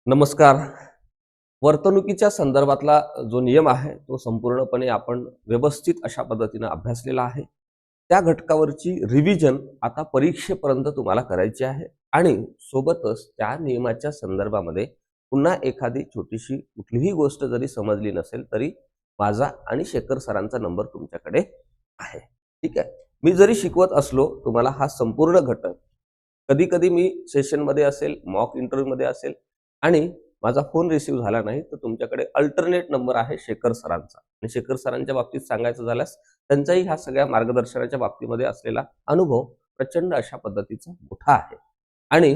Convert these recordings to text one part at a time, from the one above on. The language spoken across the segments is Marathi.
नमस्कार. वर्तणुकीच्या संदर्भातला जो नियम आहे तो संपूर्णपणे आपण व्यवस्थित अशा पद्धतीने अभ्यासलेला आहे. त्या घटकावरची रिव्हिजन आता परीक्षेपर्यंत तुम्हाला करायची आहे आणि सोबतच त्या नियमाच्या संदर्भामध्ये पुन्हा एखादी छोटीशी कुठलीही गोष्ट जरी समजली नसेल तरी माझा आणि शेखर सरांचा नंबर तुमच्याकडे आहे. ठीक आहे. मी जरी शिकवत असलो तुम्हाला हा संपूर्ण घटक कधी कधी मी सेशनमध्ये असेल, मॉक इंटरव्ह्यूमध्ये असेल आणि माझा फोन रिसीव्ह झाला नाही तर तुमच्याकडे अल्टरनेट नंबर आहे शेखर सरांचा. आणि शेखर सरांच्या बाबतीत सांगायचं झाल्यास त्यांचाही ह्या सगळ्या मार्गदर्शनाच्या बाबतीमध्ये असलेला अनुभव प्रचंड अशा पद्धतीचा मोठा आहे. आणि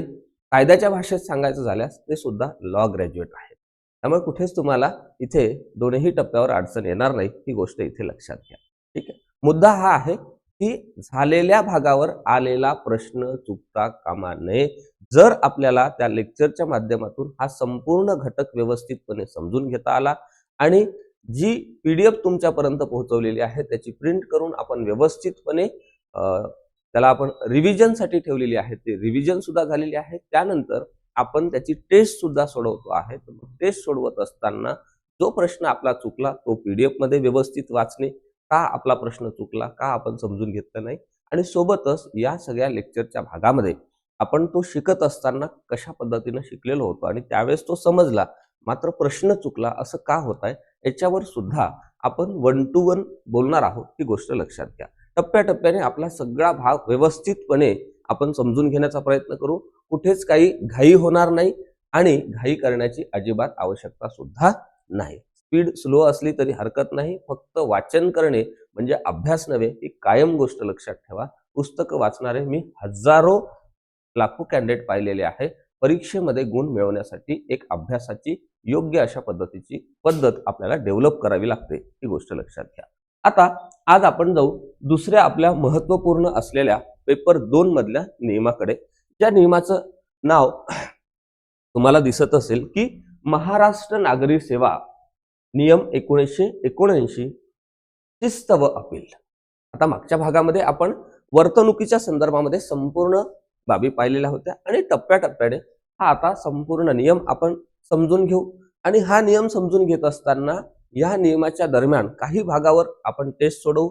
कायद्याच्या भाषेत सांगायचं झाल्यास ते सुद्धा लॉ ग्रॅज्युएट आहेत. त्यामुळे कुठेच तुम्हाला इथे दोन्ही टप्प्यावर अडचण येणार नाही, ही गोष्ट इथे लक्षात घ्या. ठीक आहे. मुद्दा हा आहे की झालेल्या भागावर आलेला प्रश्न चुकता कामा नये. जर आपल्याला त्या लेक्चरच्या माध्यमातून हा संपूर्ण घटक व्यवस्थितपणे समजून घेता आला आणि जी पीडीएफ तुमच्यापर्यंत पोहोचवलेली आहे त्याची प्रिंट करून आपण व्यवस्थितपणे त्याला आपण रिव्हिजनसाठी ठेवलेली आहे, ते रिव्हिजन सुद्धा झालेली आहे. त्यानंतर आपण त्याची टेस्ट सुद्धा सोडवतो आहे. तर टेस्ट सोडवत असताना जो प्रश्न आपला चुकला तो पीडीएफ मध्ये व्यवस्थित वाचणे, का आपला प्रश्न चुकला, का आपण समजून घेतलं नाही, आणि सोबतच या सगळ्या लेक्चरच्या भागामध्ये आपण तो शिकत असताना कशा पद्धतीने शिकलेलो होतो आणि त्यावेळेस तो समजला मात्र प्रश्न चुकला असं का होत आहे याच्यावर सुद्धा आपण 1 to 1 बोलणार आहोत. ही गोष्ट लक्षात घ्या. टप्प्याटप्प्याने आपला सगळा भाग व्यवस्थितपणे आपण समजून घेण्याचा प्रयत्न करू. कुठेच काही घाई होणार नाही आणि घाई करण्याची अजिबात आवश्यकता सुद्धा नाही. स्पीड स्लो असली तरी हरकत नाही. फक्त वाचन करणे म्हणजे अभ्यास नव्हे, ही कायम गोष्ट लक्षात ठेवा. पुस्तकं वाचणारे मी हजारो लाखो कॅन्डिडेट पाहिलेले आहे. परीक्षेमध्ये गुण मिळवण्यासाठी एक अभ्यासाची योग्य अशा पद्धतीची पद्धत आपल्याला डेव्हलप करावी लागते, ही गोष्ट लक्षात घ्या. आता आज आपण जाऊ दुसऱ्या आपल्या महत्त्वपूर्ण असलेल्या पेपर 2 मधल्या नियमाकडे. ज्या नियमाचं नाव तुम्हाला दिसत असेल की महाराष्ट्र नागरी सेवा नियम 1979 शिस्त व अपील. आता मागच्या भागामध्ये आपण वर्तणुकीच्या संदर्भामध्ये संपूर्ण बाबी पाहिलेल्या होत्या आणि टप्प्याटप्प्याने हा आता संपूर्ण नियम आपण समजून घेऊ. आणि हा नियम समजून घेत असताना या नियमाच्या दरम्यान काही भागावर आपण टेस्ट सोडवू.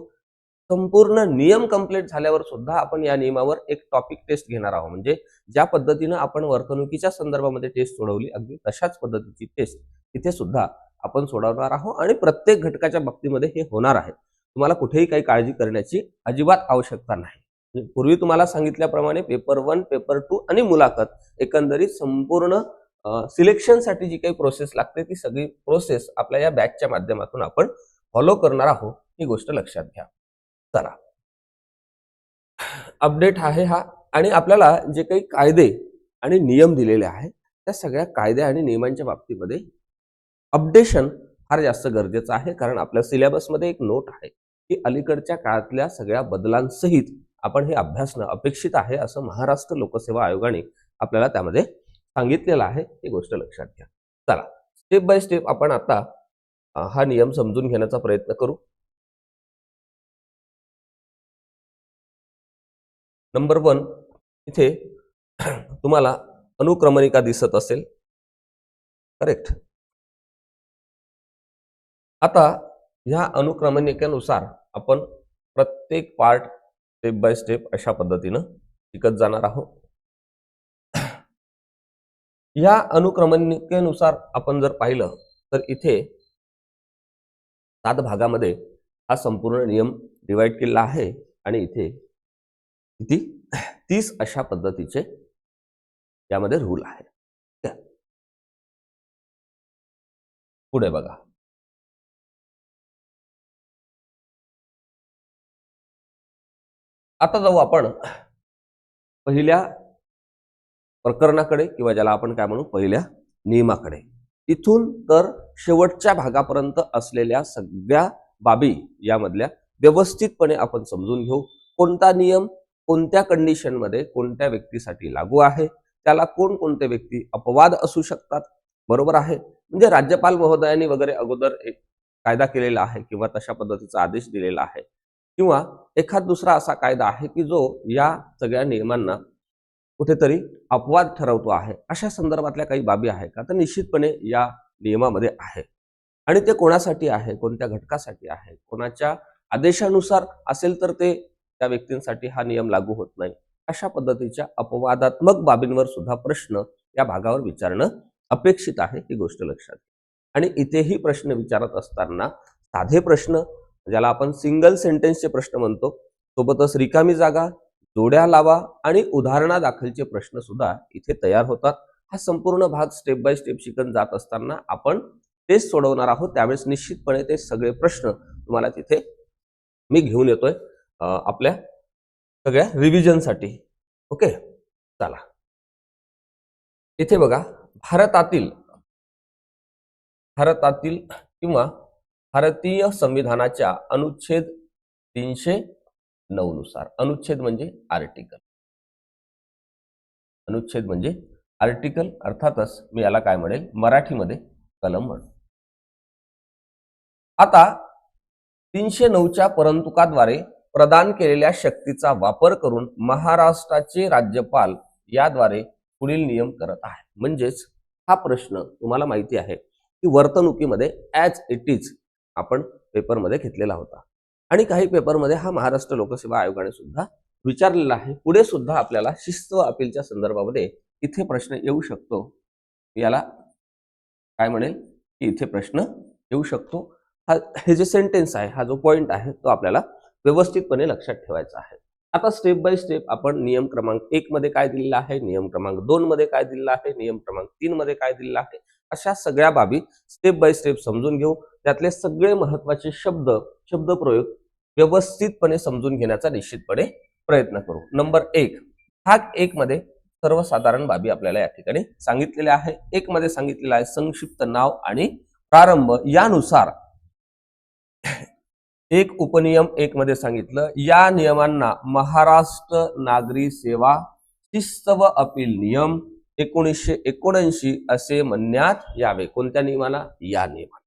संपूर्ण नियम कंप्लीट झाल्यावर सुद्धा आपण या नियमावर एक टॉपिक टेस्ट घेणार आहोत. म्हणजे ज्या पद्धतीने आपण वर्तणुकीच्या संदर्भामध्ये टेस्ट सोडवली अगदी तशाच पद्धतीची टेस्ट इथे सुद्धा आपण सोडवणार आहोत आणि प्रत्येक घटकाच्या बाबतीमध्ये हे होणार आहे. तुम्हाला कुठेही काही काळजी करण्याची अजिबात आवश्यकता नाही. पूर्वी तुम्हाला सांगितल्याप्रमाणे पेपर 1, पेपर 2 आणि मुलाखत एकंदरीत संपूर्ण सिलेक्शनसाठी जी काही प्रोसेस लागते ती सगळी प्रोसेस आपल्या या बॅचच्या माध्यमातून आपण फॉलो करणार आहोत, ही गोष्ट लक्षात घ्या. चला, अपडेट आहे हा. आणि आपल्याला जे काही कायदे आणि नियम दिलेले आहेत त्या सगळ्या कायदे आणि नियमांच्या बाबतीमध्ये अपडेशन फार जास्त गरजेचं आहे. कारण आपल्या सिलेबसमध्ये एक नोट आहे की अलीकडच्या काळातल्या सगळ्या बदलांसहित आपण हे अभ्यासणं अपेक्षित आहे असं महाराष्ट्र लोकसेवा आयोगाने आपल्याला त्यामध्ये सांगितलेलं आहे. ही गोष्ट लक्षात घ्या. चला, स्टेप बाय स्टेप आपण आता हा नियम समजून घेण्याचा प्रयत्न करू. नंबर 1 इथे तुम्हाला अनुक्रमणिका दिसत असेल, करेक्ट. आता ह्या अनुक्रमणिकेनुसार आपण प्रत्येक पार्ट स्टेप बाय स्टेप अशा पद्धतीनं शिकत जाणार आहोत. या अनुक्रमणिकेनुसार आपण जर पाहिलं तर इथे 7 भागामध्ये हा संपूर्ण नियम डिवाइड केलेला आहे आणि इथे किती 30 अशा पद्धतीचे यामध्ये रूल आहे. पुढे बघा. आता जाऊ आपण पहिल्या प्रकरणाकडे किंवा ज्याला आपण काय म्हणू पहिल्या नियमाकडे. इथून तर शेवटच्या भागापर्यंत असलेल्या सगळ्या बाबी यामधल्या व्यवस्थितपणे आपण समजून घेऊ. कोणता नियम कोणत्या कंडिशन मध्ये कोणत्या व्यक्तीसाठी लागू आहे, त्याला कोणकोणते व्यक्ती अपवाद असू शकतात, बरोबर आहे. म्हणजे राज्यपाल महोदयांनी वगैरे अगोदर एक कायदा केलेला आहे किंवा तशा पद्धतीचा आदेश दिलेला आहे किंवा एखाद दुसरा असा कायदा आहे की जो या सगळ्या नियमांना कुठेतरी अपवाद ठरवतो आहे, अशा संदर्भातल्या काही बाबी आहे का, तर निश्चितपणे या नियमामध्ये आहे. आणि ते कोणासाठी आहे, कोणत्या घटकासाठी आहे, कोणाच्या आदेशानुसार असेल तर ते त्या व्यक्तींसाठी हा नियम लागू होत नाही. अशा पद्धतीच्या अपवादात्मक बाबींवर सुद्धा प्रश्न या भागावर विचारणं अपेक्षित आहे, ही गोष्ट लक्षात घ्या. आणि इथेही प्रश्न विचारत असताना साधे प्रश्न, ज्याला आपण सिंगल सेंटेन्सचे प्रश्न म्हणतो, सोबतच रिकामी जागा, जोड्या लावा आणि उदाहरणादाखलचे प्रश्न सुद्धा इथे तयार होतात. हा संपूर्ण भाग स्टेप बाय स्टेप शिकत जात असताना आपण टेस्ट सोडवणार आहोत, त्यावेळेस निश्चितपणे ते सगळे प्रश्न तुम्हाला तिथे मी घेऊन येतोय आपल्या सगळ्या रिव्हिजनसाठी. ओके, चला इथे बघा, भारतातील किंवा भारतीय संविधानाच्या अनुच्छेद 309 नुसार, अनुच्छेद म्हणजे आर्टिकल, अर्थातच मी याला काय म्हणेल, मराठीमध्ये कलम म्हणतो. आता 309च्या परंतुकाद्वारे प्रदान केलेल्या शक्तीचा वापर करून महाराष्ट्राचे राज्यपाल याद्वारे पुढील नियम करत आहे. म्हणजेच हा प्रश्न तुम्हाला माहिती आहे की वर्तणुकीमध्ये ॲज इट इज आपण पेपरमध्ये घेतलेला होता आणि काही पेपरमध्ये हा महाराष्ट्र लोकसेवा आयोगाने सुद्धा विचारलेला आहे. पुढे सुद्धा आपल्याला शिस्त व अपीलच्या संदर्भामध्ये इथे प्रश्न येऊ शकतो. याला काय म्हणेल की इथे प्रश्न येऊ शकतो. हे जे सेंटेन्स आहे, हा जो पॉइंट आहे, तो आपल्याला व्यवस्थितपणे लक्षात ठेवायचा आहे. आता स्टेप बाय स्टेप आपण नियम क्रमांक 1 मध्ये काय दिलेला आहे, नियम क्रमांक 2 मध्ये काय दिलेला आहे, नियम क्रमांक 3 मध्ये काय दिलेला आहे, अशा सगळ्या बाबी स्टेप बाय स्टेप समजून घेऊ. त्यातले सगळे महत्त्वाचे शब्दप्रयोग व्यवस्थितपणे समजून घेण्याचा निश्चितपणे प्रयत्न करू. नंबर 1, भाग 1 मध्ये सर्वसाधारण बाबी आपल्याला या ठिकाणी सांगितलेल्या आहे. 1 मध्ये सांगितलेलं आहे संक्षिप्त नाव आणि प्रारंभ. यानुसार एक उपनियम 1 मध्ये सांगितलं, या नियमांना महाराष्ट्र नागरी सेवा शिस्त व अपील नियम 1979 असे म्हणण्यात यावे. कोणत्या नियमाला? या नियमाला.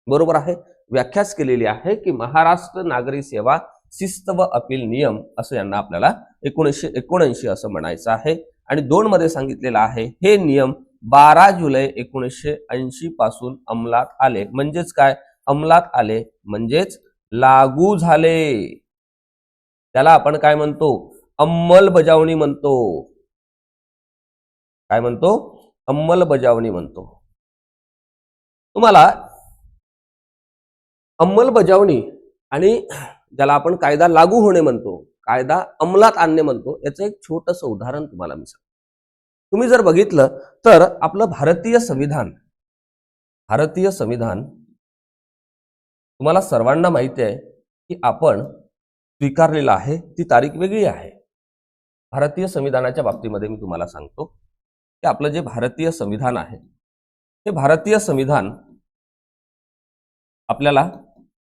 बरोबर आहे. व्याख्याच केलेली आहे की महाराष्ट्र नागरी सेवा शिस्त व अपील नियम असं यांना आपल्याला 1979 असं म्हणायचं आहे. आणि 2 मध्ये सांगितलेलं आहे हे नियम 12 जुलै 1980 पासून अंमलात आले. म्हणजेच काय? अंमलात आले म्हणजेच लागू झाले. त्याला आपण काय म्हणतो? अंमलबजावणी म्हणतो. काय म्हणतो? अंमलबजावणी म्हणतो. तुम्हाला अंमलबजावणी आणि ज्याला आपण कायदा लागू होणे म्हणतो, कायदा अंमलात आणणे म्हणतो, याचं एक छोटंसं उदाहरण तुम्हाला मी सांगतो. तुम्ही जर बघितलं तर आपलं भारतीय संविधान तुम्हाला सर्वांना माहिती आहे की आपण स्वीकारलेलं आहे. ती तारीख वेगळी आहे. भारतीय संविधानाच्या बाबतीमध्ये मी तुम्हाला सांगतो की आपलं जे भारतीय संविधान आहे, हे भारतीय संविधान आपल्याला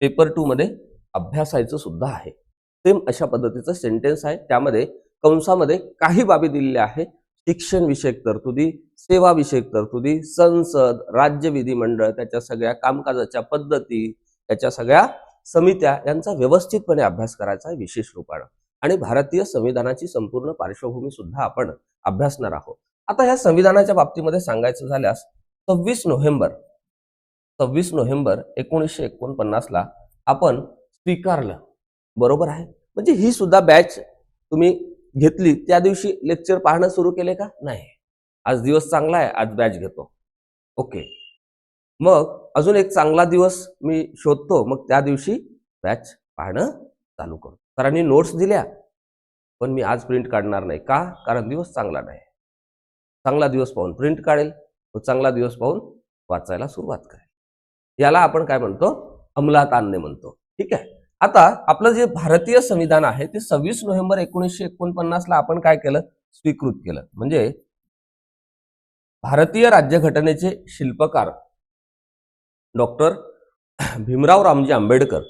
पेपर 2 मध्ये अभ्यासायचं सुद्धा आहे. सेम अशा पद्धतीचं सेंटेन्स आहे. त्यामध्ये कंसामध्ये काही बाबी दिलेल्या आहेत. शिक्षण विषयक तरतुदी, सेवा विषयक तरतुदी, संसद, राज्य विधिमंडळ, त्याच्या सगळ्या कामकाजाच्या पद्धती, त्याच्या सगळ्या समित्या यांचा व्यवस्थितपणे अभ्यास करायचा आहे विशेष रूपाने. आणि भारतीय संविधानाची संपूर्ण पार्श्वभूमी सुद्धा आपण अभ्यासणार आहोत. आता ह्या संविधानाच्या बाबतीमध्ये सांगायचं झाल्यास 26 नोव्हेंबर 1949 ला आपण स्वीकारलं. बरोबर आहे. म्हणजे ही सुद्धा बॅच तुम्ही घेतली त्या दिवशी लेक्चर पाहणं सुरू केले का? नाही. आज दिवस चांगला आहे, आज बॅच घेतो. ओके, मग अजून एक चांगला दिवस मी शोधतो, मग त्या दिवशी बॅच पाहणं चालू करतो. सरांनी नोट्स दिल्या पण मी आज प्रिंट काढणार नाही. का? कारण दिवस चांगला नाही. चांगला दिवस पाहून प्रिंट काढेल, चांगला दिवस पाहून वाचायला सुरुवात करेल. याला आपण काय म्हणतो? अंमलात आणणे म्हणतो. ठीक आहे. आता आपलं जे भारतीय संविधान आहे ते 26 नोव्हेंबर 1949 ला आपण काय केलं? स्वीकृत केलं. म्हणजे भारतीय राज्यघटनेचे शिल्पकार डॉक्टर भीमराव रामजी आंबेडकर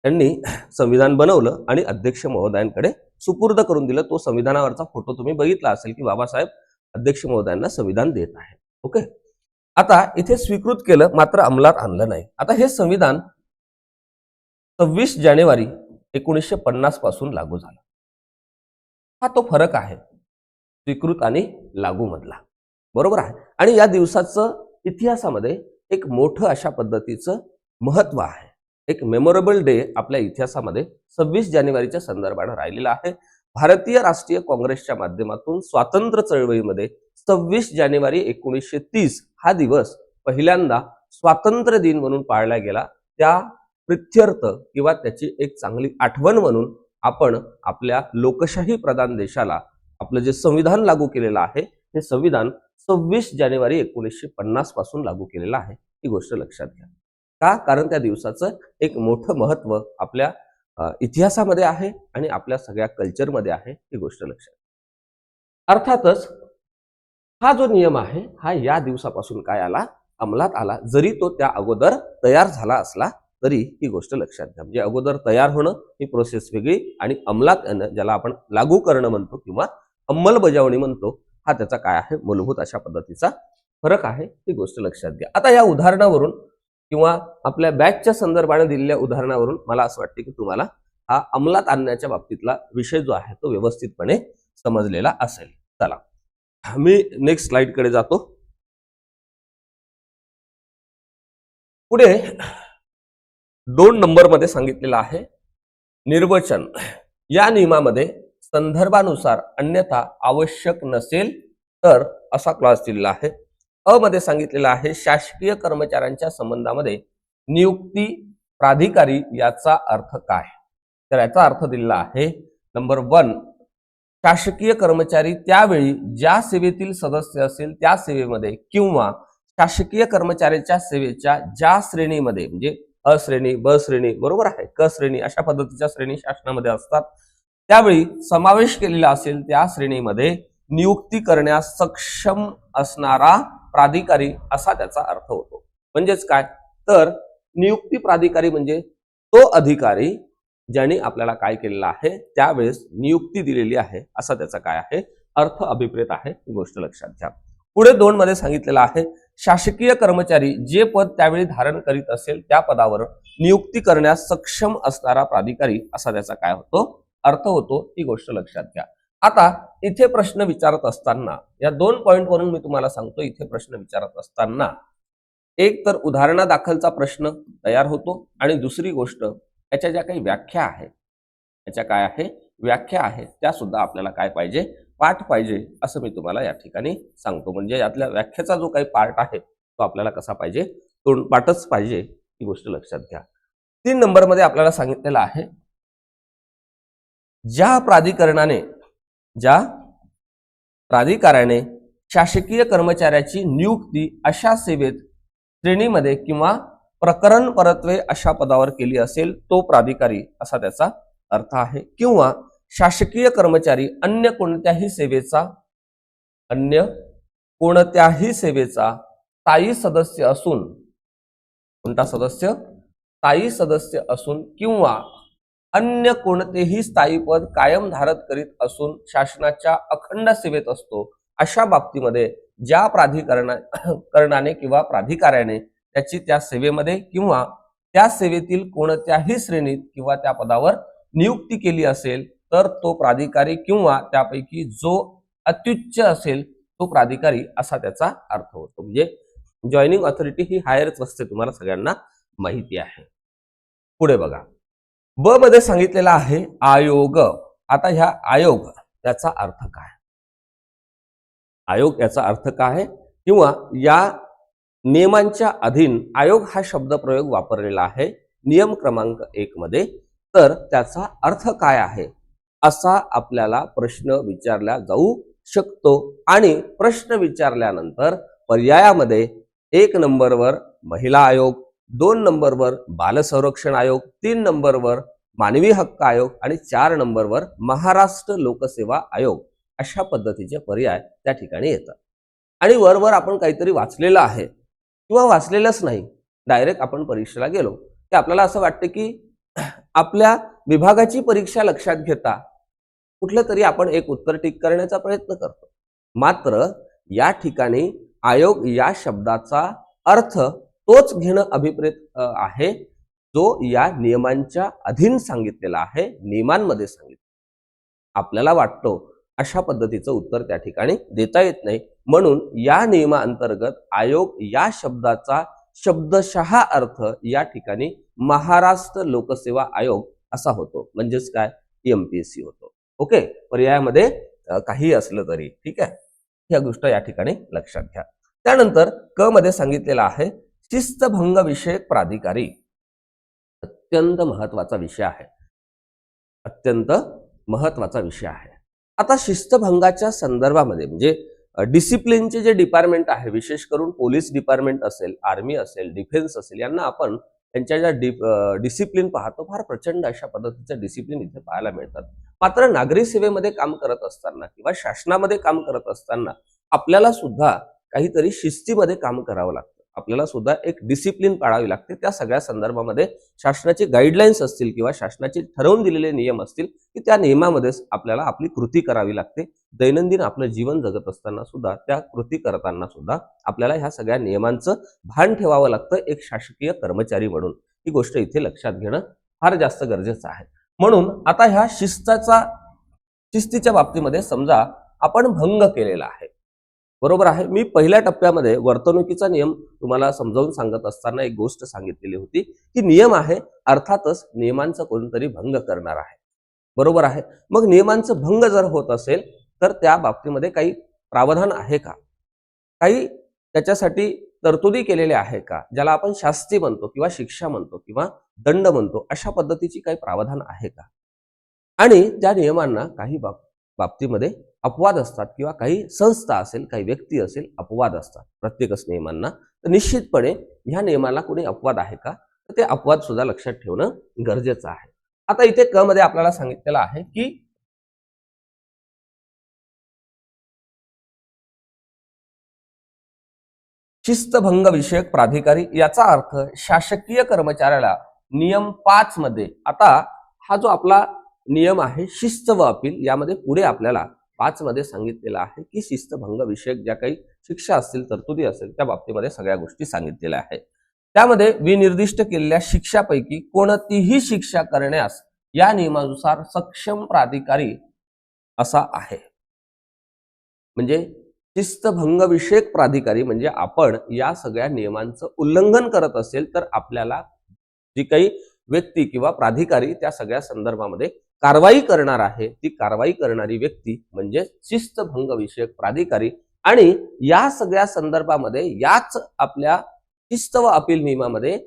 यांनी संविधान बनवलं आणि अध्यक्ष महोदयांकडे सुपूर्द करून दिलं. तो संविधानावरचा फोटो तुम्ही बघितला असेल की बाबासाहेब अध्यक्ष महोदयांना संविधान देत आहे. ओके, आता इथे स्वीकृत केलं मात्र अंमलात आणलं नाही. आता हे संविधान 26 जानेवारी 1950 पासून लागू झालं. हा तो फरक आहे. स्वीकृत आणि लागू मधला. बरोबर आहे. आणि या दिवसाचं इतिहासामध्ये एक मोठं अशा पद्धतीचं महत्व आहे. एक मेमोरेबल डे आपल्या इतिहासामध्ये 26 जानेवारीच्या संदर्भाने राहिलेला आहे. भारतीय राष्ट्रीय काँग्रेसच्या माध्यमातून स्वातंत्र्य चळवळीमध्ये 26 जानेवारी 1930 हा दिवस पहिल्यांदा स्वातंत्र्य दिन म्हणून पाळला गेला. त्या प्रित्यर्थ किंवा त्याची एक चांगली आठवण म्हणून आपण आपल्या लोकशाही प्रधान देशाला आपलं जे संविधान लागू केलेलं आहे हे संविधान 26 जानेवारी 1950 पासून लागू केलेलं आहे. ही गोष्ट लक्षात घ्या. का? कारण त्या दिवसाचं एक मोठं महत्व आपल्या इतिहासामध्ये आहे आणि आपल्या सगळ्या कल्चरमध्ये आहे. ही गोष्ट लक्षात. अर्थातच हा जो नियम आहे हा या दिवसापासून काय आला, अंमलात आला. जरी तो त्या अगोदर तयार झाला असला तरी ही गोष्ट लक्षात घ्या. म्हणजे अगोदर तयार होणं ही प्रोसेस वेगळी आणि अंमलात येणं ज्याला आपण लागू करणं म्हणतो किंवा अंमलबजावणी म्हणतो हा त्याचा काय आहे मूलभूत अशा पद्धतीचा फरक आहे. ही गोष्ट लक्षात घ्या. आता या उदाहरणावरून किंवा आपल्या बॅचच्या संदर्भाने दिलेल्या उदाहरणावरून मला असं वाटतं की तुम्हाला हा अंमलात आणण्याच्या बाबतीतला विषय जो आहे तो व्यवस्थितपणे समजलेला असेल. चला मी नेक्स्ट स्लाइडकडे जातो. पुढे 2 नंबरमध्ये सांगितलेलं आहे निर्वचन. या नियमामध्ये संदर्भानुसार अन्यथा आवश्यक नसेल तर असा क्लॉज दिलेला आहे. अ मध्ये सांगितलेलं आहे शासकीय कर्मचाऱ्यांच्या संबंधामध्ये नियुक्ती प्राधिकारी याचा अर्थ काय. तर याचा अर्थ दिलेला आहे नंबर 1 शासकीय कर्मचारी त्यावेळी ज्या सेवेतील सदस्य असेल त्या सेवेमध्ये किंवा शासकीय कर्मचाऱ्याच्या सेवेच्या ज्या श्रेणीमध्ये म्हणजे अ श्रेणी ब श्रेणी बरोबर आहे क श्रेणी अशा पद्धतीच्या श्रेणी शासनामध्ये असतात त्यावेळी समावेश केलेला असेल त्या श्रेणीमध्ये नियुक्ती करण्यास सक्षम असणारा प्राधिकारी असा त्याचा अर्थ होतो. म्हणजेच काय तर नियुक्ती प्राधिकारी म्हणजे तो अधिकारी ज्याने आपल्याला काय केलेलं आहे त्यावेळेस नियुक्ती दिलेली आहे असा त्याचा काय आहे अर्थ अभिप्रेत आहे. ही गोष्ट लक्षात घ्या. पुढे 2 मध्ये सांगितलेलं आहे शासकीय कर्मचारी जे पद त्यावेळी धारण करीत असेल त्या पदावर नियुक्ती करण्यास सक्षम असणारा प्राधिकारी असा त्याचा काय होतो अर्थ होतो. ही गोष्ट लक्षात घ्या. आता इथे प्रश्न विचारत असताना या 2 पॉइंटवरून मी तुम्हाला सांगतो इथे प्रश्न विचारत असताना एक तर उदाहरणादाखलचा प्रश्न तयार होतो आणि दुसरी गोष्ट याच्या ज्या काही व्याख्या आहेत याच्या काय आहे व्याख्या आहेत त्या सुद्धा आपल्याला काय पाहिजे पाठ पाहिजे असं मी तुम्हाला या ठिकाणी सांगतो. म्हणजे यातल्या व्याख्याचा जो काही पार्ट आहे तो आपल्याला कसा पाहिजे तोंडपाठच पाहिजे. ही गोष्ट लक्षात घ्या. 3 नंबरमध्ये आपल्याला सांगितलेलं आहे ज्या प्राधिकाराने शासकीय कर्मचाऱ्याची नियुक्ती अशा सेवेत श्रेणीमध्ये किंवा प्रकरण परत्वे अशा पदावर केली असेल तो प्राधिकारी असा त्याचा अर्थ आहे. किंवा शासकीय कर्मचारी अन्य कोणत्याही सेवेचा स्थायी सदस्य असून कोणता सदस्य स्थायी सदस्य असून किंवा अन्य कोणतेही स्थायी पद कायम धारक करीत असून शासनाच्या अखंड सेवेत असतो अशा बाबतीमध्ये ज्या प्राधिकरणाने किंवा प्राधिकाऱ्याने त्याची त्या सेवेमध्ये किंवा त्या सेवेतील कोणत्याही श्रेणीत किंवा त्या पदावर नियुक्ती केली असेल तर तो प्राधिकारी किंवा त्यापैकी जो अत्युच्च असेल तो प्राधिकारी असा त्याचा अर्थ होतो. म्हणजे जॉईनिंग ऑथॉरिटी ही हायरच असते तुम्हाला सगळ्यांना माहिती आहे. पुढे बघा ब मध्ये सांगितलेला आहे आयोग. आता ह्या आयोग याचा अर्थ काय आयोग याचा अर्थ काय किंवा या नियमांच्या अधीन आयोग हा शब्द प्रयोग वापरलेला आहे नियम क्रमांक 1 मध्ये. तर त्याचा अर्थ काय आहे असा आपल्याला प्रश्न विचारला जाऊ शकतो आणि प्रश्न विचारल्यानंतर पर्यायामध्ये 1 नंबरवर महिला आयोग 2 नंबरवर बाल संरक्षण आयोग 3 नंबरवर मानवी हक्क आयोग आणि 4 नंबरवर महाराष्ट्र लोकसेवा आयोग अशा पद्धतीचे पर्याय त्या ठिकाणी येतात. आणि वरवर आपण काहीतरी वाचलेलं आहे किंवा वाचलेलंच नाही डायरेक्ट आपण परीक्षेला गेलो की आपल्याला असं वाटतं की आपल्या विभागाची परीक्षा लक्षात घेता कुठलं तरी आपण एक उत्तर टिक करण्याचा प्रयत्न करतो. मात्र या ठिकाणी आयोग या शब्दाचा अर्थ तोच घेणं अभिप्रेत आहे जो या नियमांच्या अधीन सांगितलेला आहे नियमांमध्ये सांगितलं. आपल्याला वाटतो अशा पद्धतीचं उत्तर त्या ठिकाणी देता येत नाही. म्हणून या नियमाअंतर्गत आयोग या शब्दाचा शब्दशः अर्थ या ठिकाणी महाराष्ट्र लोकसेवा आयोग असा होतो. म्हणजेच काय, एमपीएससी होतो. ओके, पर्यायामध्ये काही असलं तरी ठीक आहे. ह्या गोष्ट या ठिकाणी लक्षात घ्या. त्यानंतर क मध्ये सांगितलेलं आहे शिस्तभंग विषयक प्राधिकारी. अत्यंत महत्वाचा विषय आहे. अत्यंत महत्वाचा विषय आहे. आता शिस्तभंगाच्या संदर्भामध्ये म्हणजे डिसिप्लिनचे जे डिपार्टमेंट आहे, विशेष करून पोलीस डिपार्टमेंट असेल, आर्मी असेल, डिफेन्स असेल, यांना आपण त्यांच्या ज्या डिसिप्लिन पाहतो, फार प्रचंड अशा पद्धतीचं डिसिप्लिन इथे पाहायला मिळतात. मात्र नागरी सेवेमध्ये काम करत असताना किंवा शासनामध्ये काम करत असताना आपल्याला सुद्धा काहीतरी शिस्तीमध्ये काम करावं लागतं. आपल्याला सुद्धा एक डिसिप्लिन पाळावी लागते. त्या सगळ्या संदर्भामध्ये शासनाचे गाईडलाईन्स असतील किंवा शासनाचे ठरवून दिलेले नियम असतील की त्या नियमामध्येच आपल्याला आपली कृती करावी लागते. दैनंदिन आपलं जीवन जगत असताना सुद्धा, त्या कृती करताना सुद्धा आपल्याला ह्या सगळ्या नियमांचं भान ठेवावं लागतं एक शासकीय कर्मचारी म्हणून. ही गोष्ट इथे लक्षात घेणं फार जास्त गरजेचं आहे. म्हणून आता ह्या शिस्तीच्या बाबतीमध्ये समजा आपण भंग केलेला आहे, बरोबर आहे. मी पहिल्या टप्प्यामध्ये वर्तणुकीचा नियम तुम्हाला समजावून सांगत असताना एक गोष्ट सांगितलेली होती की नियम आहे, अर्थातच नियमांचा कोणतरी भंग करणार आहे, बरोबर आहे. मग नियमांचं भंग जर होत असेल तर त्या बाबतीमध्ये काही प्रावधान आहे का, काही त्याच्यासाठी तरतुदी केलेल्या आहे का, ज्याला आपण शास्ती म्हणतो किंवा शिक्षा म्हणतो किंवा दंड म्हणतो, अशा पद्धतीची काही प्रावधान आहे का. आणि त्या नियमांना काही बाबतीमध्ये अपवाद असतात किंवा काही संस्था असेल, काही व्यक्ती असेल, अपवाद असतात प्रत्येकच नियमांना. तर निश्चितपणे ह्या नियमाला कोणी अपवाद आहे का, तर ते अपवाद सुद्धा लक्षात ठेवणं गरजेचं आहे. आता इथे क मध्ये आपल्याला सांगितलेलं आहे की शिस्तभंग विषयक प्राधिकारी, याचा अर्थ शासकीय कर्मचाऱ्याला नियम 5 मध्ये, आता हा जो आपला नियम आहे शिस्त व अपील, यामध्ये पुढे आपल्याला 5 मध्ये सांगितलेलं आहे की शिस्तभंग विषयक ज्या काही शिक्षा असतील, तरतुदी असेल, त्या बाबतीमध्ये सगळ्या गोष्टी सांगितलेल्या आहेत. त्यामध्ये विनिर्दिष्ट केलेल्या शिक्षापैकी कोणतीही शिक्षा करण्यास या नियमानुसार सक्षम प्राधिकारी असा आहे. म्हणजे शिस्तभंग विषयक प्राधिकारी म्हणजे आपण या सगळ्या नियमांचं उल्लंघन करत असेल तर आपल्याला जी काही व्यक्ती किंवा प्राधिकारी त्या सगळ्या संदर्भामध्ये कारवाई करणार आहे, ती कारवाई करणारी व्यक्ती म्हणजे शिस्तभंग विषयक प्राधिकारी. आणि या सगळ्या संदर्भामध्ये याच आपल्या शिस्त व अपील नियमामध्ये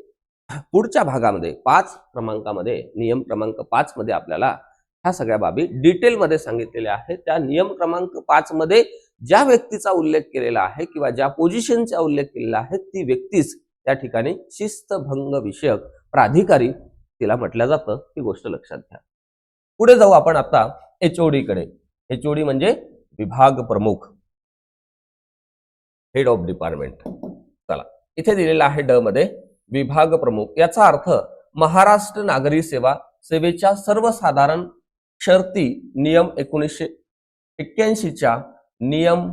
पुढच्या भागामध्ये 5 क्रमांकामध्ये, नियम क्रमांक 5 मध्ये आपल्याला ह्या सगळ्या बाबी डिटेलमध्ये सांगितलेल्या आहेत. त्या नियम क्रमांक 5 मध्ये ज्या व्यक्तीचा उल्लेख केलेला आहे किंवा ज्या पोझिशनचा उल्लेख केलेला आहे, ती व्यक्तीच त्या ठिकाणी शिस्तभंग विषयक प्राधिकारी तिला म्हटलं जातं. ही गोष्ट लक्षात घ्या. पुढे जाऊ आपण आता एचओडी कडे. एचओडी म्हणजे विभाग प्रमुख, हेड ऑफ डिपार्टमेंट. चला, इथे दिलेला आहे ड मध्ये विभाग प्रमुख. याचा अर्थ महाराष्ट्र नागरी सेवेच्या सर्वसाधारण शर्ती नियम 1981च्या नियम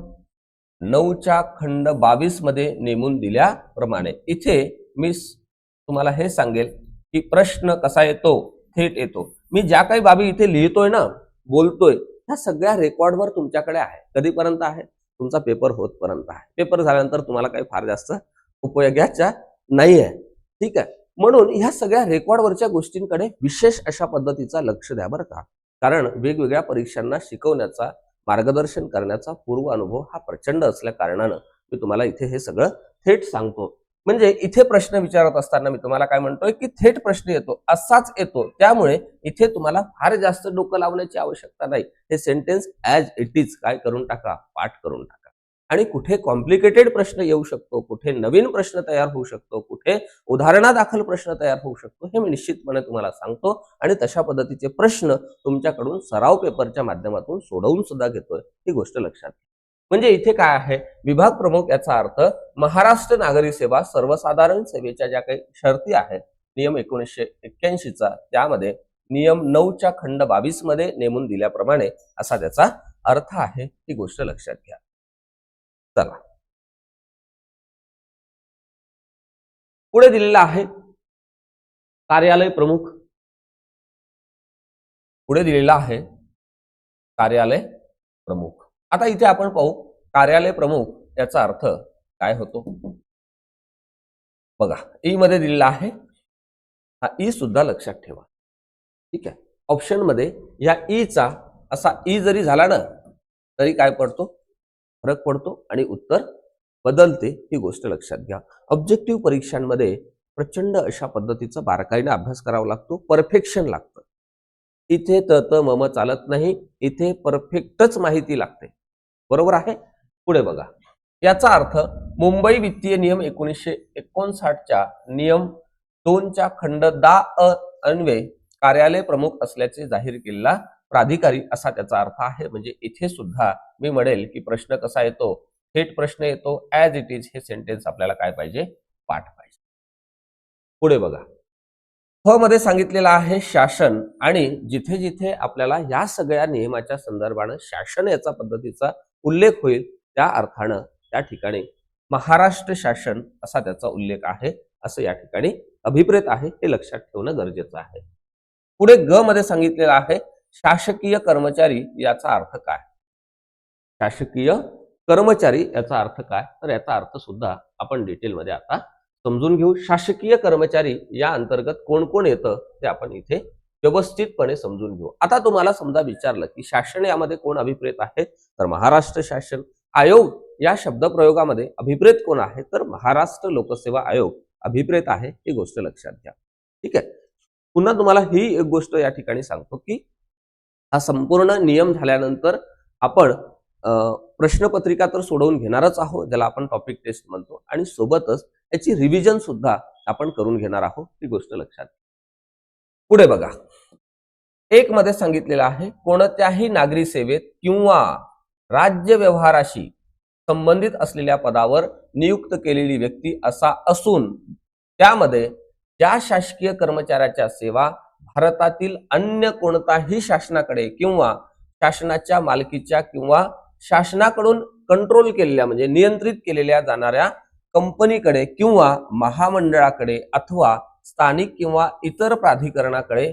9च्या खंड 22 मध्ये नेमून दिल्याप्रमाणे. इथे मी तुम्हाला हे सांगेल की प्रश्न कसा येतो, थेट येतो. मी ज्या काही बाबी इथे लिहितोय ना, बोलतोय, ह्या सगळ्या रेकॉर्डवर तुमच्याकडे आहे. कधीपर्यंत आहे, तुमचा पेपर होतपर्यंत आहे. पेपर झाल्यानंतर तुम्हाला काही फार जास्त उपयोगाच्या नाही आहे, ठीक आहे. म्हणून ह्या सगळ्या रेकॉर्डवरच्या गोष्टींकडे विशेष अशा पद्धतीचा लक्ष द्या बरं का. कारण वेगवेगळ्या परीक्षांना शिकवण्याचा, मार्गदर्शन करण्याचा पूर्व अनुभव हा प्रचंड असल्या कारणानं मी तुम्हाला इथे हे सगळं थेट सांगतो. म्हणजे इथे प्रश्न विचारत असताना मी तुम्हाला काय म्हणतोय की थेट प्रश्न येतो, असाच येतो. त्यामुळे इथे तुम्हाला फार जास्त डोकं लावण्याची आवश्यकता नाही. हे सेंटेन्स ॲज इट इज काय करून टाका, पाठ करून टाका. आणि कुठे कॉम्प्लिकेटेड प्रश्न येऊ शकतो, कुठे नवीन प्रश्न तयार होऊ शकतो, कुठे उदाहरणादाखल प्रश्न तयार होऊ शकतो, हे मी निश्चितपणे तुम्हाला सांगतो. आणि तशा पद्धतीचे प्रश्न तुमच्याकडून सराव पेपरच्या माध्यमातून सोडवून सुद्धा घेतोय. ही गोष्ट लक्षात घ्या. म्हणजे इथे काय आहे, विभाग प्रमुख याचा अर्थ महाराष्ट्र नागरी सेवा सर्वसाधारण सेवेच्या ज्या काही शर्ती आहेत नियम 1981चा, त्यामध्ये नियम 9च्या खंड 22 मध्ये नेमून दिल्याप्रमाणे असा त्याचा अर्थ आहे. ही गोष्ट लक्षात घ्या. चला, पुढे दिलेला आहे कार्यालय प्रमुख. पुढे दिलेला आहे कार्यालय प्रमुख. आता इथे आपण पाहू कार्यालय प्रमुख याचा अर्थ काय होतो. बघा ई मध्ये दिलेला आहे, हा ई सुद्धा लक्षात ठेवा. ठीक आहे, ऑप्शन मध्ये या ई चा असा ई जरी झाला ना तरी काय पडतो, फरक पडतो आणि उत्तर बदलते, ही गोष्ट लक्षात घ्या. ऑब्जेक्टिव्ह परीक्षांमध्ये प्रचंड अशा पद्धतीचा बारकाईने अभ्यास करावा लागतो, परफेक्शन लागतं. इथे त मम चालत नाही, इथे परफेक्टच माहिती लागते. बरोबर आहे. पुढे बघा, याचा अर्थ मुंबई वित्तीय नियम 1959च्या नियम 2च्या खंड 10 अन्वये कार्यालय प्रमुख असल्याचे जाहीर केलेला प्राधिकारी असा त्याचा अर्थ आहे. म्हणजे इथे सुद्धा मी म्हणेल की प्रश्न कसा येतो, थेट प्रश्न येतो, ऍज इट इज हे सेंटेन्स आपल्याला काय पाहिजे, पाठ पाहिजे. पुढे बघा, फ मध्ये सांगितलेलं आहे शासन, आणि जिथे जिथे आपल्याला या सगळ्या नियमाच्या संदर्भाने शासन याचा पद्धतीचा उल्लेख होईल त्या अर्थानं त्या ठिकाणी महाराष्ट्र शासन असा त्याचा उल्लेख आहे, असं या ठिकाणी अभिप्रेत आहे, हे लक्षात ठेवणं गरजेचं आहे. पुढे ग मध्ये सांगितलेलं आहे शासकीय कर्मचारी याचा अर्थ काय. शासकीय कर्मचारी याचा अर्थ काय, तर याचा अर्थ सुद्धा आपण डिटेलमध्ये आता समजून घेऊ. शासकीय कर्मचारी या अंतर्गत कोण कोण येतं ते आपण इथे व्यवस्थितपणे समजून घेऊ. आता तुम्हाला समजा विचारलं की शासन यामध्ये कोण अभिप्रेत आहे, तर महाराष्ट्र शासन. आयोग या शब्दप्रयोगामध्ये अभिप्रेत कोण आहे, तर महाराष्ट्र लोकसेवा आयोग अभिप्रेत आहे, ही गोष्ट लक्षात घ्या. ठीक आहे. पुन्हा तुम्हाला ही एक गोष्ट या ठिकाणी सांगतो की हा संपूर्ण नियम झाल्यानंतर आपण प्रश्नपत्रिका तर सोडवून घेणारच आहोत, ज्याला आपण टॉपिक टेस्ट म्हणतो, आणि सोबतच याची रिव्हिजन सुद्धा आपण करून घेणार आहोत, ही गोष्ट लक्षात. पुढे बघा, एक मध्ये सांगितलेलं आहे कोणत्याही नागरी सेवेत किंवा राज्य व्यवहाराशी संबंधित असलेल्या पदावर नियुक्त केलेली व्यक्ती असा असून त्यामध्ये ज्या शासकीय कर्मचाऱ्याच्या सेवा भारतातील अन्य कोणताही शासनाकडे किंवा शासनाच्या मालकीच्या किंवा शासनाकडून कंट्रोल केलेल्या म्हणजे नियंत्रित केलेल्या जाणाऱ्या कंपनीकडे किंवा महामंडळाकडे अथवा स्थानिक किंवा इतर प्राधिकरणाकडे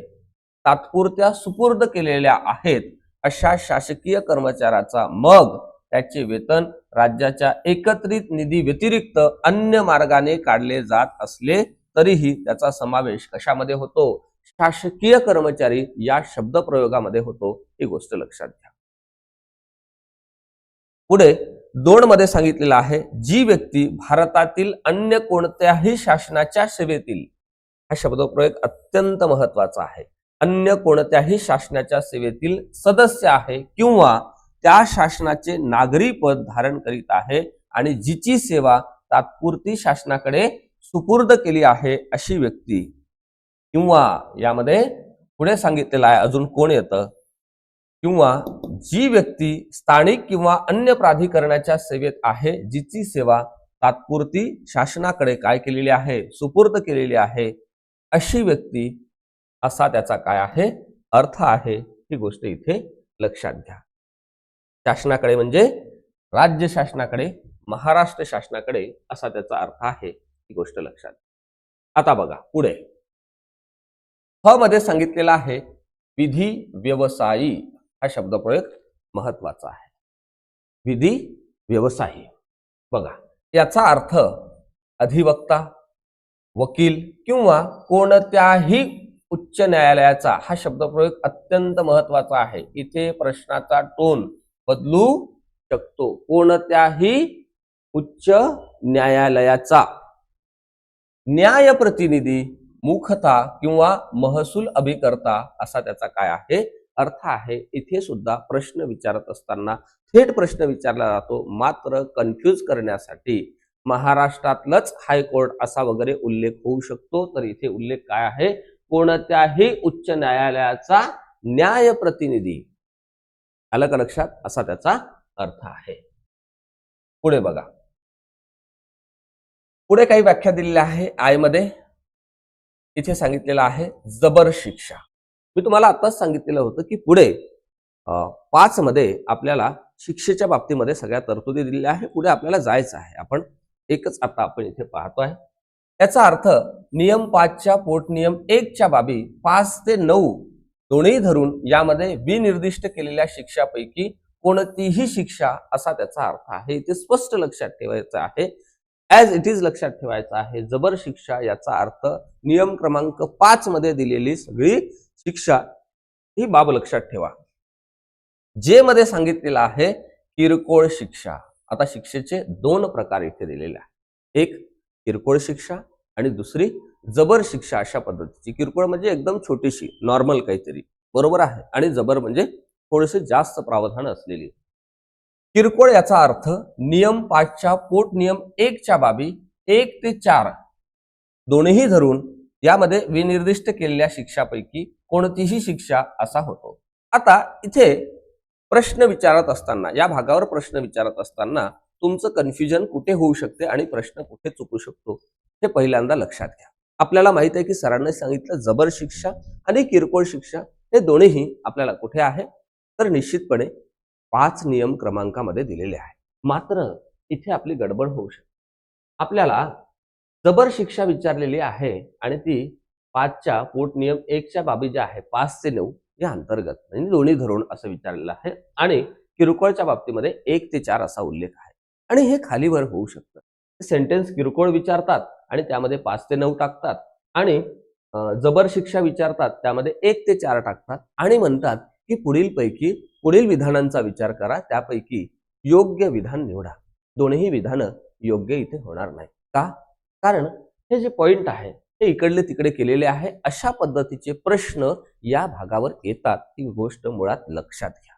तात्पुरत्या सुपूर्द केलेल्या आहेत अशा शासकीय कर्मचाऱ्याचा मग त्याचे वेतन राज्याच्या एकत्रित निधी व्यतिरिक्त अन्य मार्गाने काढले जात असले तरीही त्याचा समावेश कशामध्ये होतो, शासकीय कर्मचारी या शब्दप्रयोगामध्ये होतो, ही गोष्ट लक्षात घ्या. पुढे 2 मध्ये सांगितलेलं आहे जी व्यक्ती भारतातील अन्य कोणत्याही शासनाच्या सेवेतील, हा शब्दप्रयोग अत्यंत महत्वाचा आहे, अन्य कोणत्याही शासनाच्या सेवेतील सदस्य आहे किंवा त्या शासनाचे नागरी पद धारण करीत आहे आणि जिची सेवा तात्पुरती शासनाकडे सुपूर्द केली आहे अशी व्यक्ती, किंवा यामध्ये पुढे सांगितलेलं आहे अजून कोण येतं, किंवा जी व्यक्ती स्थानिक किंवा अन्य प्राधिकरणाच्या सेवेत आहे जिची सेवा तात्पुरती शासनाकडे काय केलेली आहे, सुपूर्द केलेली आहे, अशी व्यक्ती असा त्याचा काय आहे, अर्थ आहे, ही गोष्ट इथे लक्षात घ्या. शासनाकडे म्हणजे राज्य शासनाकडे, महाराष्ट्र शासनाकडे असा त्याचा अर्थ आहे, ही गोष्ट लक्षात. आता बघा पुढे ह मध्ये सांगितलेला आहे विधी व्यवसायी, हा शब्दप्रयोग महत्वाचा आहे. विधी व्यवसायी, बघा याचा अर्थ अधिवक्ता, वकील किंवा कोणत्याही उच्च न्यायालयाचा, हा शब्दप्रयोग अत्यंत महत्वाचा आहे. इथे प्रश्नाचा टोन बदलू शकतो. कोणत्याही उच्च न्यायालयाचा न्याय प्रतिनिधी, मुखता किंवा महसूल अभिकर्ता असा त्याचा काय आहे, अर्थ आहे. इथे सुद्धा प्रश्न विचारत असताना थेट प्रश्न विचारला जातो, मात्र कन्फ्यूज करण्यासाठी महाराष्ट्रातलंच हायकोर्ट असा वगैरे उल्लेख होऊ शकतो. तर इथे उल्लेख काय आहे, कोणत्याही उच्च न्यायालयाचा न्याय प्रतिनिधी, आलं का लक्षात, असा त्याचा अर्थ आहे. पुढे बघा, पुढे काही व्याख्या दिलेल्या आहे. आय मध्ये इथे सांगितलेलं आहे जबर शिक्षा. मी तुम्हाला आताच सांगितलेलं होतं की पुढे 5 मध्ये आपल्याला शिक्षेच्या बाबतीमध्ये सगळ्या तरतुदी दिलेल्या आहे. पुढे आपल्याला जायचं आहे, आपण एकच आता आपण इथे पाहतोय. याचा अर्थ नियम 5च्या पोटनियम 1च्या बाबी 5 ते 9 दोन्ही धरून यामध्ये विनिर्दिष्ट केलेल्या शिक्षापैकी कोणतीही शिक्षा असा त्याचा अर्थ आहे. इथे स्पष्ट लक्षात ठेवायचं आहे, ॲज इट इज लक्षात ठेवायचं आहे. जबर शिक्षा याचा अर्थ नियम क्रमांक 5 मध्ये दिलेली सगळी शिक्षा, ही बाब लक्षात ठेवा. जे मध्ये सांगितलेलं आहे किरकोळ शिक्षा. आता शिक्षेचे 2 प्रकार इथे दिलेले आहेत. एक किरकोळ शिक्षा आणि दुसरी जबर शिक्षा. अशा पद्धतीची किरकोळ म्हणजे एकदम छोटीशी नॉर्मल काहीतरी, बरोबर आहे, आणि जबर म्हणजे थोडेसे जास्त प्रावधान असलेली. किरकोळ याचा अर्थ नियम 5च्या पोट नियम 1च्या बाबी 1 ते 4 दोन्ही धरून यामध्ये विनिर्दिष्ट केलेल्या शिक्षापैकी कोणतीही शिक्षा असा होतो. आता इथे प्रश्न विचारत असताना, या भागावर प्रश्न विचारत असताना तुमचं कन्फ्युजन कुठे होऊ शकते आणि प्रश्न कुठे चुकू शकतो हे पहिल्यांदा लक्षात घ्या. आपल्याला माहित आहे की सरांनी सांगितलं जबर शिक्षा आणि किरकोळ शिक्षा हे दोन्हीही आपल्याला कुठे आहे, तर निश्चितपणे 5 नियम क्रमांकामध्ये दिलेले आहे. मात्र इथे आपली गडबड होऊ शकते. आपल्याला जबर शिक्षा विचारलेली आहे आणि ती 5च्या पोट नियम 1च्या बाबी ज्या आहे 5 ते 9 या अंतर्गत म्हणजे दोन्ही धरून असं विचारलेलं आहे, आणि किरकोळच्या बाबतीमध्ये 1 ते 4 असा उल्लेख आहे. आणि हे खालीवर होऊ शकतं. सेंटेन्स किरकोळ विचारतात आणि त्यामध्ये 5 ते 9 टाकतात, आणि जबर शिक्षा विचारतात त्यामध्ये 1 ते 4 टाकतात, आणि म्हणतात की पुढील विधानांचा विचार करा, त्यापैकी योग्य विधान निवडा. दोन्ही विधानं योग्य इथे होणार नाही. का? कारण हे जे पॉइंट आहे हे इकडले तिकडे केलेले आहे. अशा पद्धतीचे प्रश्न या भागावर येतात, ही गोष्ट मुळात लक्षात घ्या.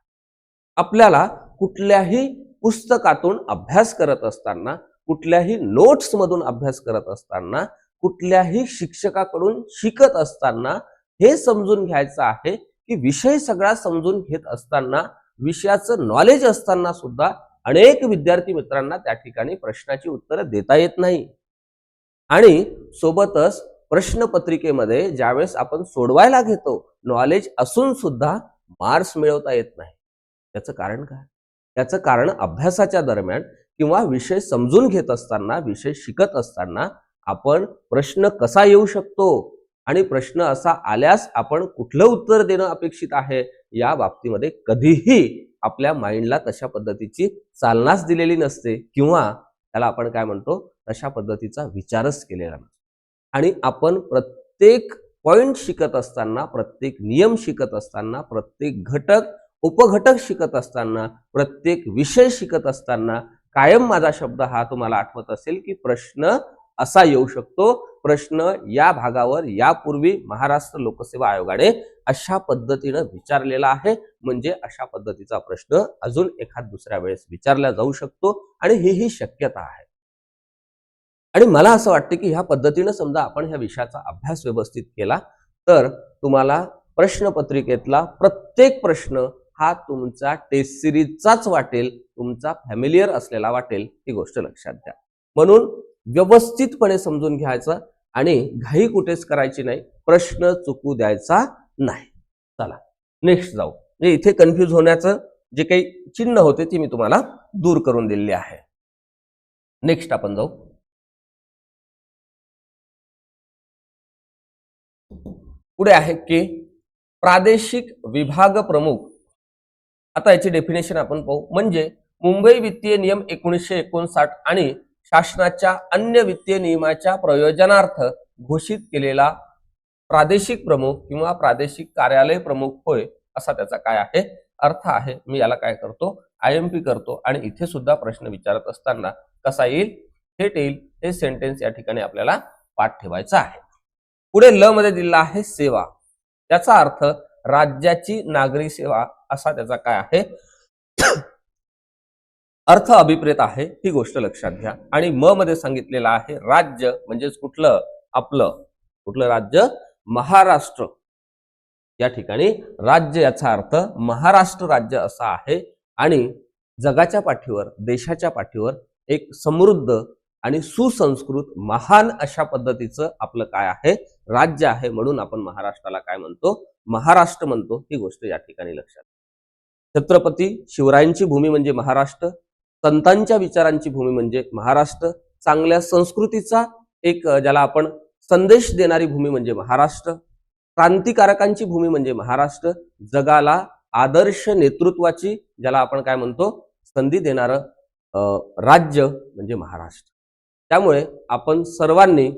आपल्याला कुठल्याही पुस्तकातून अभ्यास करत असताना, कुठल्याही नोट्स मधून अभ्यास करत असताना, कुठल्याही शिक्षकाकडून शिकत असताना हे समजून घ्यायचं आहे की विषय सगळा समजून घेत असताना, विषयाचं नॉलेज असताना सुद्धा अनेक विद्यार्थी मित्रांना त्या ठिकाणी प्रश्नाची उत्तरं देता येत नाही. आणि सोबतच प्रश्नपत्रिकेमध्ये ज्यावेळेस आपण सोडवायला घेतो, नॉलेज असून सुद्धा मार्क्स मिळवता येत नाही. त्याचं कारण काय? त्याचं कारण अभ्यासाच्या दरम्यान किंवा विषय समजून घेत असताना, विषय शिकत असताना आपण प्रश्न कसा येऊ शकतो आणि प्रश्न असा आल्यास आपण कुठलं उत्तर देणं अपेक्षित आहे, या बाबतीमध्ये कधीही आपल्या माइंडला तशा पद्धतीची चालनाच दिलेली नसते, किंवा त्याला आपण काय म्हणतो, तशा पद्धतीचा विचारच केलेला नसतो. आणि आपण प्रत्येक पॉइंट शिकत असताना, प्रत्येक नियम शिकत असताना, प्रत्येक घटक उपघटक शिकत असताना, प्रत्येक विषय शिकत असताना कायम माझा शब्द हा तुम्हाला आठवत असेल की प्रश्न असा येऊ शकतो. प्रश्न या भागावर यापूर्वी महाराष्ट्र लोकसेवा आयोगाने अशा पद्धतीने विचारलेला आहे, म्हणजे अशा पद्धतीचा प्रश्न अजून एखाद दुसऱ्या वेळेस विचारला जाऊ शकतो, आणि ही शक्यता आहे. आणि मला असं वाटतं की ह्या पद्धतीने समजा आपण ह्या विषयाचा अभ्यास व्यवस्थित केला तर तुम्हाला प्रश्नपत्रिकेतला प्रत्येक प्रश्न हा तुमचा टेस्ट सिरीजचाच वाटेल, तुमचा फॅमिलियर असलेला वाटेल, ही गोष्ट लक्षात घ्या. म्हणून व्यवस्थितपणे समजून घ्यायचं आणि घाई कुठेच करायची नाही, प्रश्न चुकू द्यायचा नाही. चला नेक्स्ट जाऊ. म्हणजे इथे कन्फ्यूज होण्याचं जे काही चिन्ह होते ती मी तुम्हाला दूर करून दिलेली आहे. नेक्स्ट आपण जाऊ. पुढे आहे की प्रादेशिक विभाग प्रमुख. आता याची डेफिनेशन आपण पाहू. म्हणजे मुंबई वित्तीय नियम 1959 आणि शासनाच्या अन्य वित्तीय नियमाच्या प्रयोजनार्थ घोषित केलेला प्रादेशिक प्रमुख किंवा प्रादेशिक कार्यालय प्रमुख होय, असा त्याचा काय आहे अर्थ आहे. मी याला काय करतो, IMP करतो, आणि इथे सुद्धा प्रश्न विचारत असताना कसा येईल, थेट येईल. हे सेंटेन्स या ठिकाणी आपल्याला पाठ ठेवायचा आहे. पुढे ल मध्ये दिलेला आहे सेवा. त्याचा अर्थ राज्याची नागरी सेवा असा त्याचा काय आहे अर्थ अभिप्रेत आहे, ही गोष्ट लक्षात घ्या. आणि म मध्ये सांगितलेला आहे राज्य, म्हणजेच कुठलं, आपलं कुठलं राज्य, महाराष्ट्र. या ठिकाणी राज्य याचा अर्थ महाराष्ट्र राज्य असा आहे. आणि जगाच्या पाठीवर, देशाच्या पाठीवर एक समृद्ध आणि सुसंस्कृत महान अशा पद्धतीचं आपलं काय आहे, राज्य आहे. म्हणून आपण महाराष्ट्राला काय म्हणतो, महाराष्ट्र म्हणतो. ही गोष्ट या ठिकाणी लक्षात. छत्रपती शिवरायांची भूमी म्हणजे महाराष्ट्र, संतांच्या विचारांची भूमी म्हणजे महाराष्ट्र, चांगल्या संस्कृतीचा एक ज्याला आपण संदेश देणारी भूमी म्हणजे महाराष्ट्र, क्रांतिकारकांची भूमी म्हणजे महाराष्ट्र, जगाला आदर्श नेतृत्वाची, ज्याला आपण काय म्हणतो, संधी देणारं राज्य म्हणजे महाराष्ट्र. त्यामुळे आपण सर्वांनी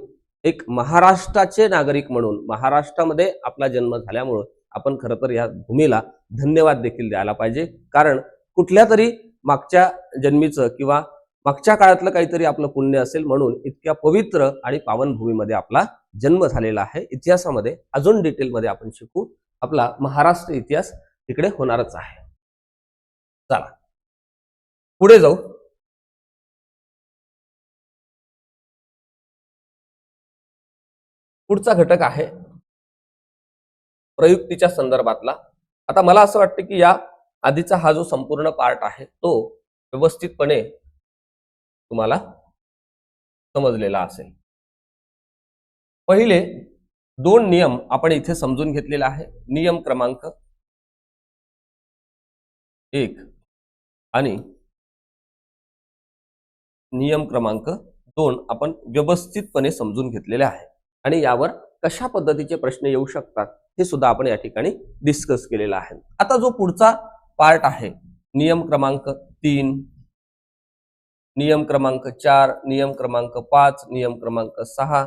एक महाराष्ट्राचे नागरिक म्हणून, महाराष्ट्रामध्ये आपला जन्म झाल्यामुळं आपण खरं तर या भूमीला धन्यवाद देखील द्यायला पाहिजे. कारण कुठल्या तरी मागच्या जन्मीचं किंवा मागच्या काळातलं काहीतरी आपलं पुण्य असेल म्हणून इतक्या पवित्र आणि पावनभूमीमध्ये आपला जन्म झालेला आहे. इतिहासामध्ये अजून डिटेलमध्ये आपण शिकू. आपला महाराष्ट्र इतिहास तिकडे होणारच आहे. चला पुढे जाऊ. पुढचा घटक आहे प्रयुक्तीच्या संदर्भातला. आता मला असं वाटतं की या आधीचा हा जो संपूर्ण पार्ट आहे तो व्यवस्थितपणे तुम्हाला समजलेला असेल. पहिले 2 नियम आपण इथे समजून घेतलेला आहे. नियम क्रमांक 1 आणि नियम क्रमांक 2 आपण व्यवस्थितपणे समजून घेतलेले आहे आणि यावर कशा पद्धतीचे प्रश्न येऊ शकतात हे सुद्धा आपण या ठिकाणी डिस्कस केलेला आहे. आता जो पुढचा पार्ट आहे, नियम क्रमांक 3, नियम क्रमांक 4, नियम क्रमांक 5, नियम क्रमांक 6,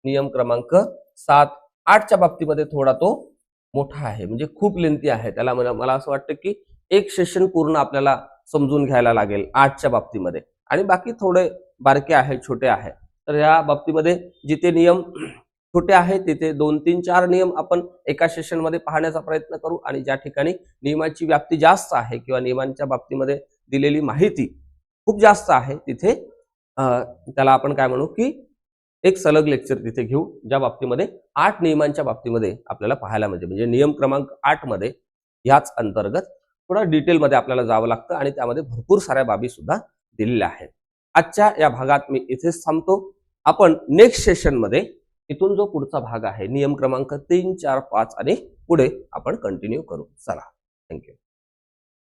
नियम क्रमांक 7, 8च्या बाबतीमध्ये थोडा तो मोठा आहे, म्हणजे खूप लेंथी आहे. त्याला मला असं वाटतं की एक सेशन पूर्ण आपल्याला समजून घ्यायला लागेल 8च्या बाबतीमध्ये, आणि बाकी थोडे बारके आहे, छोटे आहे. तर या बाबतीमध्ये जिथे नियम छोटे आहेत तिथे 2, 3, 4 नियम आपण एका सेशन मध्ये पाहण्याचा प्रयत्न करू, आणि ज्या ठिकाणी नियमाची व्याप्ती जास्त आहे किंवा नियमांच्या बाबतीमध्ये दिलेली माहिती खूप जास्त आहे तिथे त्याला आपण काय म्हणू की एक सलग लेक्चर तिथे घेऊ, ज्या बाबतीमध्ये 8 नियमांच्या बाबतीमध्ये आपल्याला पाहायला म्हणजे नियम क्रमांक 8 मध्ये याच अंतर्गत थोडं डिटेलमध्ये आपल्याला जावं लागतं आणि त्यामध्ये भरपूर साऱ्या बाबी सुद्धा दिलेल्या आहेत. आजच्या या भागात मी इथेच थांबतो. आपण नेक्स्ट सेशन मध्ये इथून जो पुढचा भाग आहे नियम क्रमांक 3, 4, 5 आणि पुढे आपण कंटिन्यू करू. चला, थँक्यू.